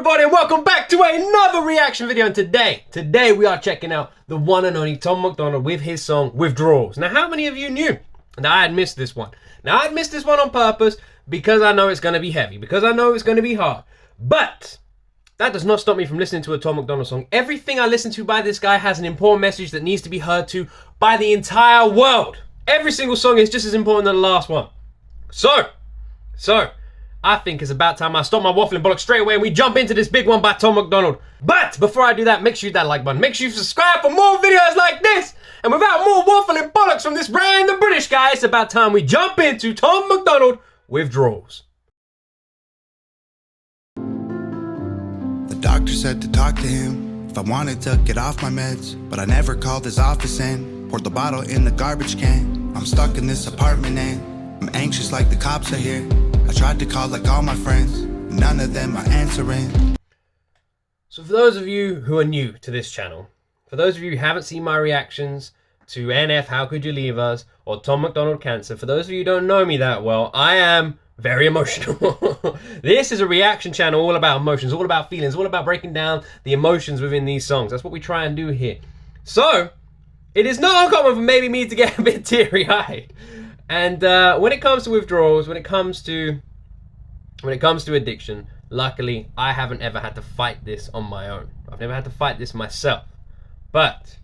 everybody, and welcome back to another reaction video. And today we are checking out the one and only Tom MacDonald with his song Withdrawals. Now, how many of you knew that I had missed this one? Now, I'd missed this one on purpose because I know it's going to be heavy, because I know it's going to be hard. But that does not stop me from listening to a Tom MacDonald song. Everything I listen to by this guy has an important message that needs to be heard to by the entire world. Every single song is just as important as the last one. So, I think it's about time I stop my waffling bollocks straight away and we jump into this big one by Tom MacDonald. But before I do that, make sure you hit that like button. Make sure you subscribe for more videos like this. And without more waffling bollocks from this random British guy, it's about time we jump into Tom MacDonald Withdrawals. The doctor said to talk to him if I wanted to get off my meds, but I never called his office and poured the bottle in the garbage can. I'm stuck in this apartment and I'm anxious like the cops are here. I tried to call like all my friends, none of them are answering. So for those of you who are new to this channel, for those of you who haven't seen my reactions to NF How Could You Leave Us or Tom MacDonald Cancer, for those of you who don't know me that well, I am very emotional. This is a reaction channel all about emotions, all about feelings, all about breaking down the emotions within these songs. That's what we try and do here. So it is not uncommon for maybe me to get a bit teary-eyed. And when it comes to withdrawals, when it comes to addiction, luckily I haven't ever had to fight this on my own. I've never had to fight this myself, but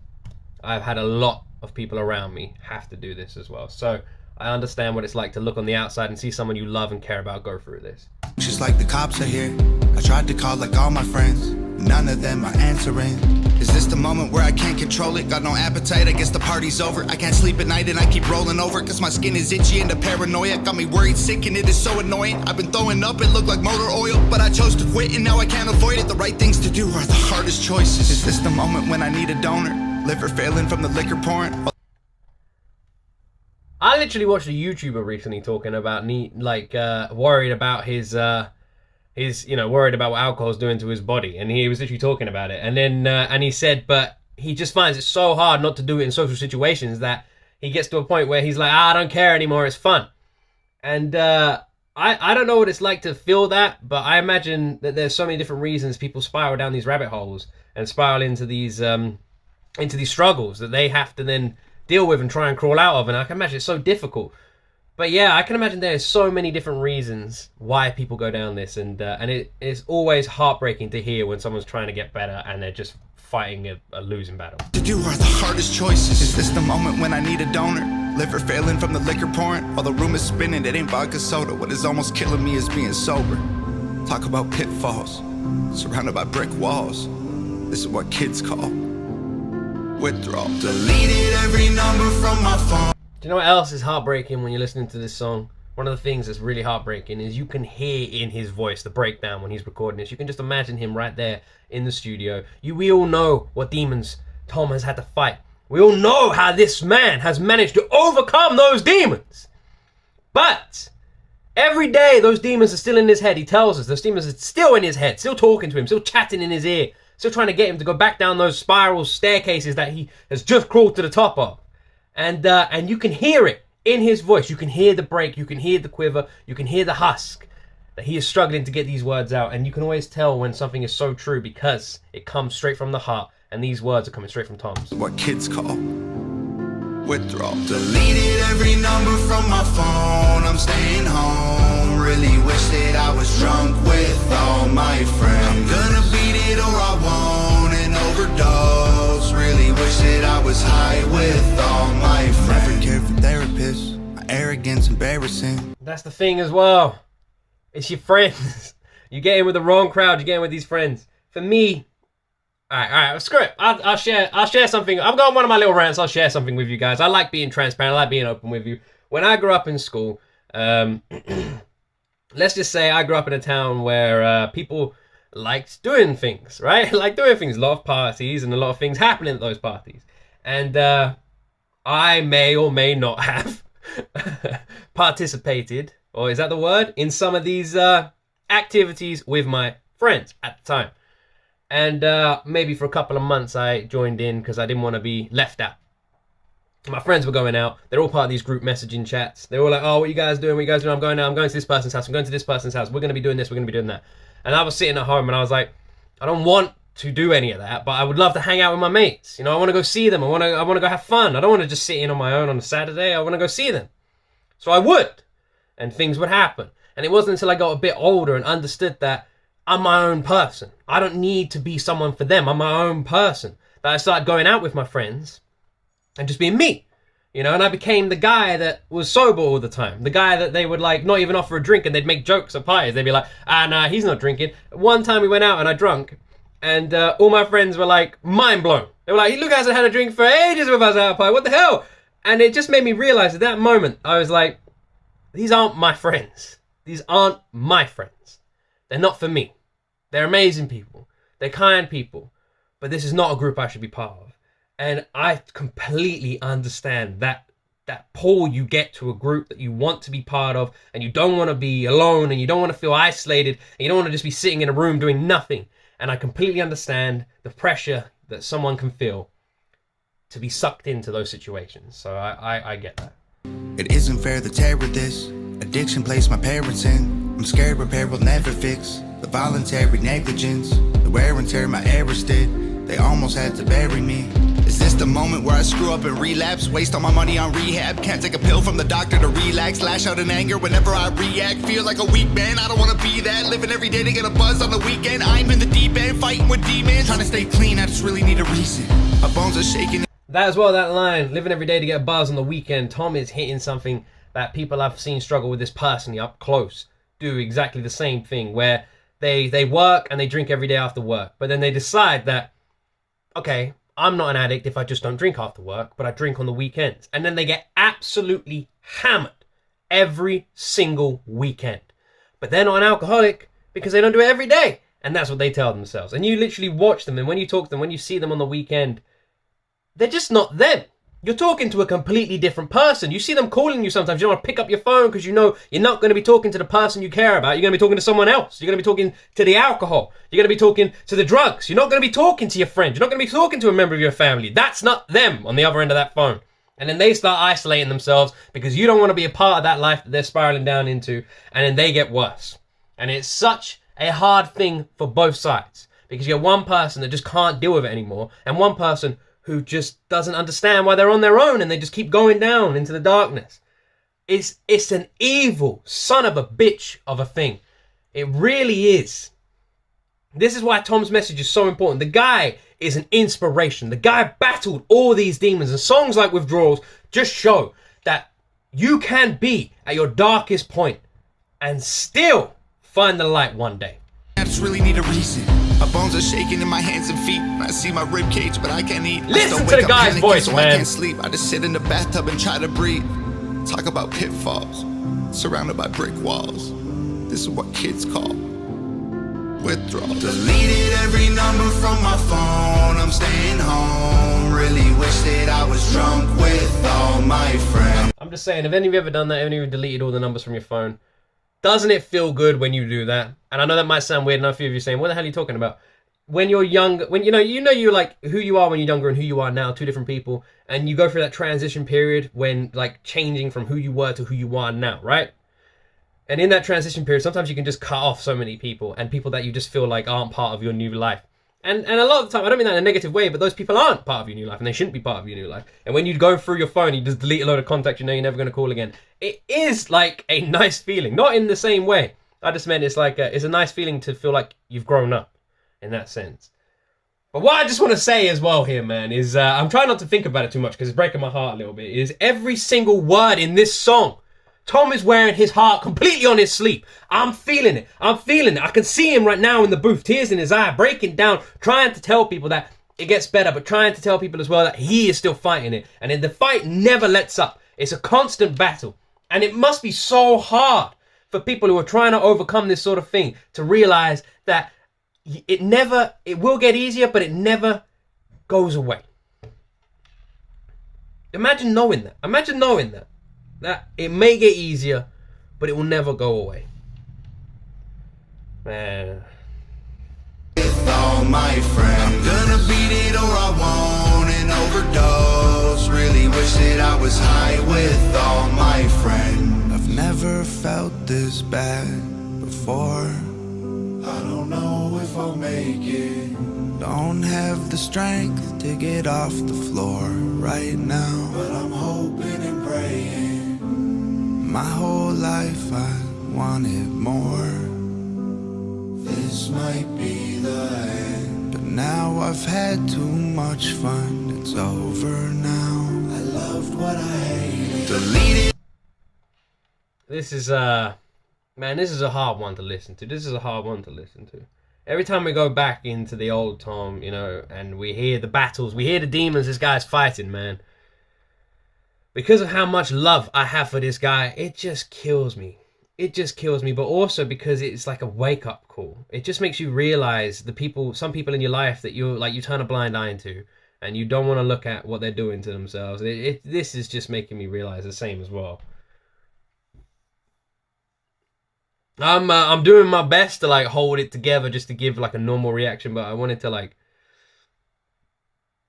I've had a lot of people around me have to do this as well. So I understand what it's like to look on the outside and see someone you love and care about go through this. Just like the cops are here. I tried to call like all my friends, none of them are answering. Is this the moment where I can't control it? Got no appetite, I guess the party's over. I can't sleep at night and I keep rolling over, cause my skin is itchy and the paranoia got me worried sick and it is so annoying. I've been throwing up, it looked like motor oil, but I chose to quit and now I can't avoid it. The right things to do are the hardest choices. Is this the moment when I need a donor? Liver failing from the liquor pouring. I literally watched a YouTuber recently talking about worried about his worried about what alcohol's doing to his body, and he was literally talking about it, and then and he said, but he just finds it so hard not to do it in social situations that he gets to a point where he's like, I don't care anymore, it's fun. And I don't know what it's like to feel that, but I imagine that there's so many different reasons people spiral down these rabbit holes and spiral into these struggles that they have to then deal with and try and crawl out of, and I can imagine it's so difficult. But yeah, I can imagine there's so many different reasons why people go down this, and it's always heartbreaking to hear when someone's trying to get better and they're just fighting a losing battle. To do are the hardest choices. Is this the moment when I need a donor? Liver failing from the liquor pouring, all the room is spinning, it ain't vodka soda. What is almost killing me is being sober. Talk about pitfalls, surrounded by brick walls. This is what kids call withdrawal. Deleted every number from my phone. Do you know what else is heartbreaking when you're listening to this song? One of the things that's really heartbreaking is you can hear in his voice the breakdown when he's recording this. You can just imagine him right there in the studio. We all know what demons Tom has had to fight. We all know how this man has managed to overcome those demons. But every day those demons are still in his head. He tells us those demons are still in his head, still talking to him, still chatting in his ear, still trying to get him to go back down those spiral staircases that he has just crawled to the top of. And you can hear it in his voice. You can hear the break, you can hear the quiver, you can hear the husk that he is struggling to get these words out. And you can always tell when something is so true because it comes straight from the heart, and these words are coming straight from Tom's. What kids call withdrawal. Deleted every number from my phone, I'm staying home. Really wish that I was drunk with all my friends. I'm gonna beat it or I won't and overdose. Really wish that I was high with all my friends. Never cared for therapists, my arrogance embarrassing. That's the thing as well. It's your friends. You get in with the wrong crowd, you get in with these friends. For me, alright, screw it. I'll share something. I've got one of my little rants. I'll share something with you guys. I like being transparent. I like being open with you. When I grew up in school, let's just say I grew up in a town where people liked doing things, right? Like doing things. A lot of parties and a lot of things happening at those parties. And I may or may not have participated, or is that the word, in some of these activities with my friends at the time. And maybe for a couple of months I joined in because I didn't want to be left out. My friends were going out. They're all part of these group messaging chats. They're all like, oh, what you guys doing? What you guys doing? I'm going out. I'm going to this person's house. I'm going to this person's house. We're going to be doing this. We're going to be doing that. And I was sitting at home and I was like, I don't want to do any of that, but I would love to hang out with my mates. You know, I want to go see them. I want to go have fun. I don't want to just sit in on my own on a Saturday. I want to go see them. So I would, and things would happen. And it wasn't until I got a bit older and understood that I'm my own person. I don't need to be someone for them. I'm my own person. That I started going out with my friends and just being me. You know, and I became the guy that was sober all the time. The guy that they would like not even offer a drink and they'd make jokes at parties. They'd be like, nah, he's not drinking. One time we went out and I drunk and all my friends were like mind blown. They were like, Luke hasn't had a drink for ages with us at a party. What the hell? And it just made me realize at that moment, I was like, these aren't my friends. These aren't my friends. They're not for me. They're amazing people. They're kind people. But this is not a group I should be part of. And I completely understand that pull you get to a group that you want to be part of, and you don't want to be alone, and you don't want to feel isolated, and you don't want to just be sitting in a room doing nothing. And I completely understand the pressure that someone can feel to be sucked into those situations. So I get that. It isn't fair to tear with this. Addiction placed my parents in. I'm scared repair will never fix the voluntary negligence, the wear and tear my errors did. They almost had to bury me. Is this the moment where I screw up and relapse? Waste all my money on rehab. Can't take a pill from the doctor to relax. Lash out in anger whenever I react. Feel like a weak man, I don't want to be that. Living every day to get a buzz on the weekend. I'm in the deep end, fighting with demons. Trying to stay clean, I just really need a reason. My bones are shaking. That as well, that line, living every day to get a buzz on the weekend. Tom is hitting something that people I've seen struggle with this personally up close do exactly the same thing, where they work and they drink every day after work, but then they decide that, okay, I'm not an addict if I just don't drink after work, but I drink on the weekends. And then they get absolutely hammered every single weekend. But they're not an alcoholic because they don't do it every day. And that's what they tell themselves. And you literally watch them, and when you talk to them, when you see them on the weekend, they're just not them. You're talking to a completely different person. You see them calling you sometimes. You don't want to pick up your phone because you know you're not going to be talking to the person you care about. You're going to be talking to someone else. You're going to be talking to the alcohol. You're going to be talking to the drugs. You're not going to be talking to your friends. You're not going to be talking to a member of your family. That's not them on the other end of that phone. And then they start isolating themselves because you don't want to be a part of that life that they're spiraling down into. And then they get worse. And it's such a hard thing for both sides because you have one person that just can't deal with it anymore and one person who just doesn't understand why they're on their own and they just keep going down into the darkness. It's an evil son of a bitch of a thing. It really is. This is why Tom's message is so important. The guy is an inspiration. The guy battled all these demons, and songs like Withdrawals just show that you can be at your darkest point and still find the light one day. I just really need a reason. My bones are shaking in my hands and feet. I see my rib cage, but I can't eat. Listen to the guy's voice, so man. I can't sleep. I just sit in the bathtub and try to breathe. Talk about pitfalls, surrounded by brick walls. This is what kids call withdrawals. Deleted every number from my phone. I'm staying home. Really wish that I was drunk with all my friends. I'm just saying, have any of you ever done that? Have any of you deleted all the numbers from your phone? Doesn't it feel good when you do that? And I know that might sound weird, and a few of you are saying, what the hell are you talking about? When you're young, when you know you're like who you are when you're younger and who you are now, two different people, and you go through that transition period when like changing from who you were to who you are now, right? And in that transition period, sometimes you can just cut off so many people and people that you just feel like aren't part of your new life. And a lot of the time, I don't mean that in a negative way, but those people aren't part of your new life and they shouldn't be part of your new life. And when you go through your phone, you just delete a load of contacts you know you're never going to call again. It is like a nice feeling, not in the same way. I just meant it's like it's a nice feeling to feel like you've grown up in that sense. But what I just want to say as well here, man, is I'm trying not to think about it too much because it's breaking my heart a little bit, is every single word in this song, Tom is wearing his heart completely on his sleeve. I'm feeling it. I'm feeling it. I can see him right now in the booth, tears in his eye, breaking down, trying to tell people that it gets better, but trying to tell people as well that he is still fighting it. And the fight never lets up. It's a constant battle. And it must be so hard for people who are trying to overcome this sort of thing to realize that it will get easier, but it never goes away. Imagine knowing that. Imagine knowing that. That it may get easier, but it will never go away. Man. With all my friends, I'm gonna beat it or I won't and overdose. Really wish that I was high with all my friends. I've never felt this bad before. I don't I'll make it. Don't have the strength to get off the floor right now, but I'm hoping and praying. My whole life I wanted more. This might be the end, but now I've had too much fun. It's over now. I loved what I hated. Delete it. This is man, this is a hard one to listen to. This is a hard one to listen to. Every time we go back into the old Tom, you know, and we hear the battles, we hear the demons this guy's fighting, man. Because of how much love I have for this guy, it just kills me. It just kills me, but also because it's like a wake-up call. It just makes you realize some people in your life that you turn a blind eye into, and you don't want to look at what they're doing to themselves. This is just making me realize the same as well. I'm doing my best to like hold it together just to give like a normal reaction, but I wanted to like,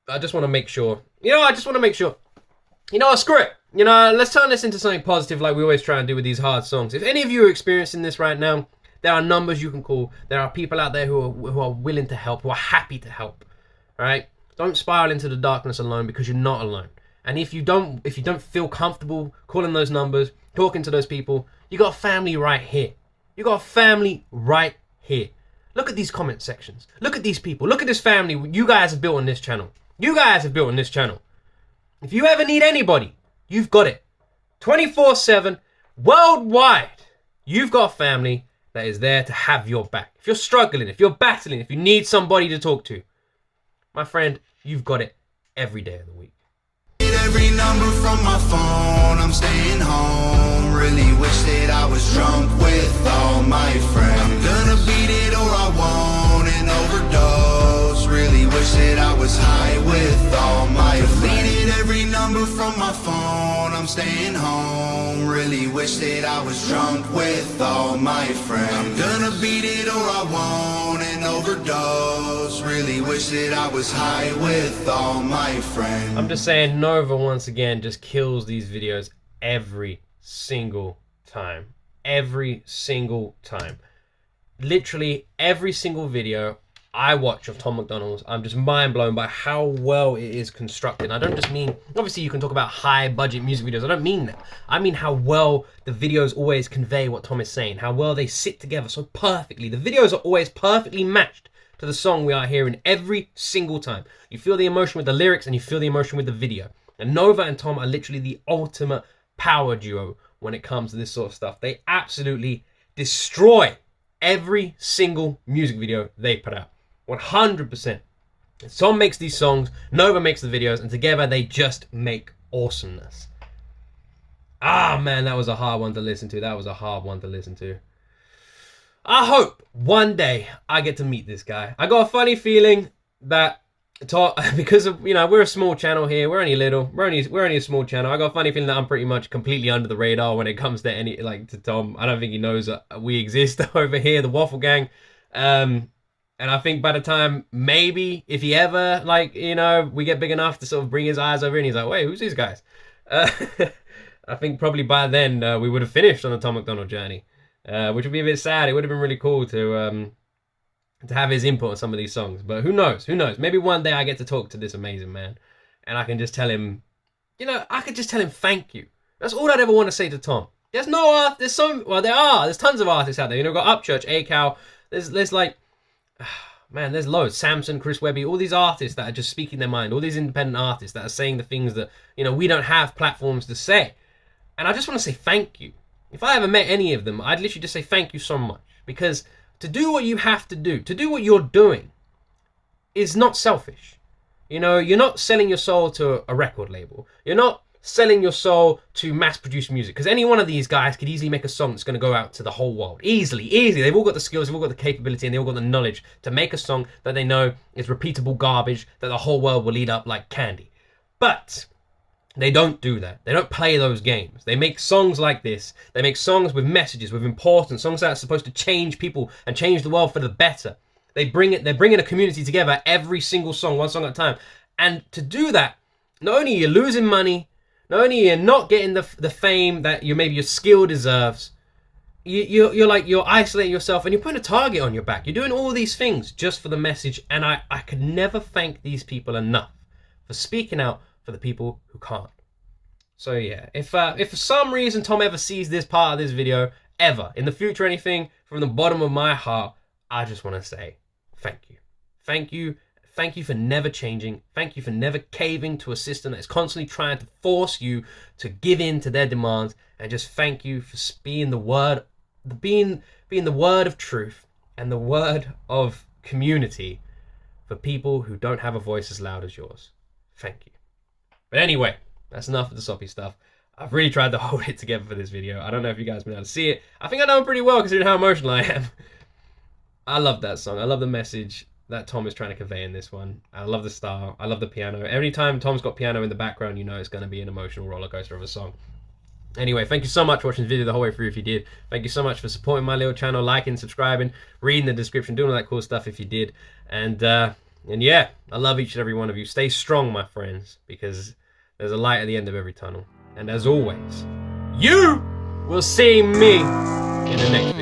I just want to make sure, screw it. Let's turn this into something positive like we always try and do with these hard songs. If any of you are experiencing this right now, there are numbers you can call. There are people out there who are willing to help, who are happy to help. All right? Don't spiral into the darkness alone, because you're not alone. And if you don't feel comfortable calling those numbers, talking to those people, you got a family right here. You got a family right here. Look at these comment sections. Look at these people. Look at this family you guys have built on this channel. You guys have built on this channel. If you ever need anybody, you've got it. 24/7, worldwide. You've got a family that is there to have your back. If you're struggling, if you're battling, if you need somebody to talk to, my friend, you've got it every day of the week. Every number from my phone, I'm staying home. Really wish that I was drunk with all my friends. I'm gonna beat it or I won't and overdose. Really wish that I was high with all my friends. Deleted every number from my phone, I'm staying home. Really wish that I was drunk with all my friends. I'm gonna beat it or I won't and overdose. Really wish that I was high with all my friends. I'm just saying, Nova once again just kills these videos every single time. Every single time. Literally every single video I watch of Tom MacDonald's, I'm just mind blown by how well it is constructed. I don't just mean, obviously you can talk about high budget music videos, I don't mean that. I mean how well the videos always convey what Tom is saying, how well they sit together so perfectly. The videos are always perfectly matched to the song we are hearing every single time. You feel the emotion with the lyrics and you feel the emotion with the video. And Nova and Tom are literally the ultimate power duo when it comes to this sort of stuff. They absolutely destroy every single music video they put out. 100%. Tom makes these songs, Nova makes the videos, and together they just make awesomeness. Ah, man, that was a hard one to listen to. That was a hard one to listen to. I hope one day I get to meet this guy. I got a funny feeling that because of, we're a small channel here. We're only little. We're only a small channel. I got a funny feeling that I'm pretty much completely under the radar when it comes to to Tom. I don't think he knows that we exist over here, the Waffle Gang. And I think by the time, maybe, if he ever, we get big enough to sort of bring his eyes over and he's like, wait, who's these guys? I think probably by then we would have finished on the Tom MacDonald journey, which would be a bit sad. It would have been really cool to have his input on some of these songs. But who knows? Who knows? Maybe one day I get to talk to this amazing man and I can just tell him, I could just tell him thank you. That's all I'd ever want to say to Tom. There's there's tons of artists out there. We've got Upchurch, A-Cow, there's like, man, there's loads. Samson, Chris Webby, all these artists that are just speaking their mind, all these independent artists that are saying the things that, we don't have platforms to say. And I just want to say thank you. If I ever met any of them, I'd literally just say thank you so much. Because to do what you have to do what you're doing, is not selfish. You're not selling your soul to a record label. You're not selling your soul to mass-produced music. Because any one of these guys could easily make a song that's going to go out to the whole world. Easily. They've all got the skills, they've all got the capability, and they've all got the knowledge to make a song that they know is repeatable garbage that the whole world will eat up like candy. But they don't do that. They don't play those games. They make songs like this. They make songs with messages, with importance, songs that are supposed to change people and change the world for the better. They're bringing a community together every single song, one song at a time. And to do that, not only are you losing money, not only are you not getting the fame that maybe your skill deserves, you're isolating yourself and you're putting a target on your back. You're doing all these things just for the message, and I could never thank these people enough for speaking out for the people who can't. So yeah, if for some reason Tom ever sees this part of this video, ever, in the future, anything, from the bottom of my heart, I just want to say thank you. Thank you. Thank you for never changing. Thank you for never caving to a system that is constantly trying to force you to give in to their demands. And just thank you for being the word of truth and the word of community for people who don't have a voice as loud as yours. Thank you. But anyway, that's enough of the soppy stuff. I've really tried to hold it together for this video. I don't know if you guys have been able to see it. I think I know pretty well considering how emotional I am. I love that song. I love the message that Tom is trying to convey in this one. I love the style. I love the piano. Every time Tom's got piano in the background, you know it's going to be an emotional roller coaster of a song. Anyway, thank you so much for watching this video the whole way through if you did. Thank you so much for supporting my little channel, liking, subscribing, reading the description, doing all that cool stuff if you did. And yeah, I love each and every one of you. Stay strong, my friends, because there's a light at the end of every tunnel. And as always, you will see me in the next video.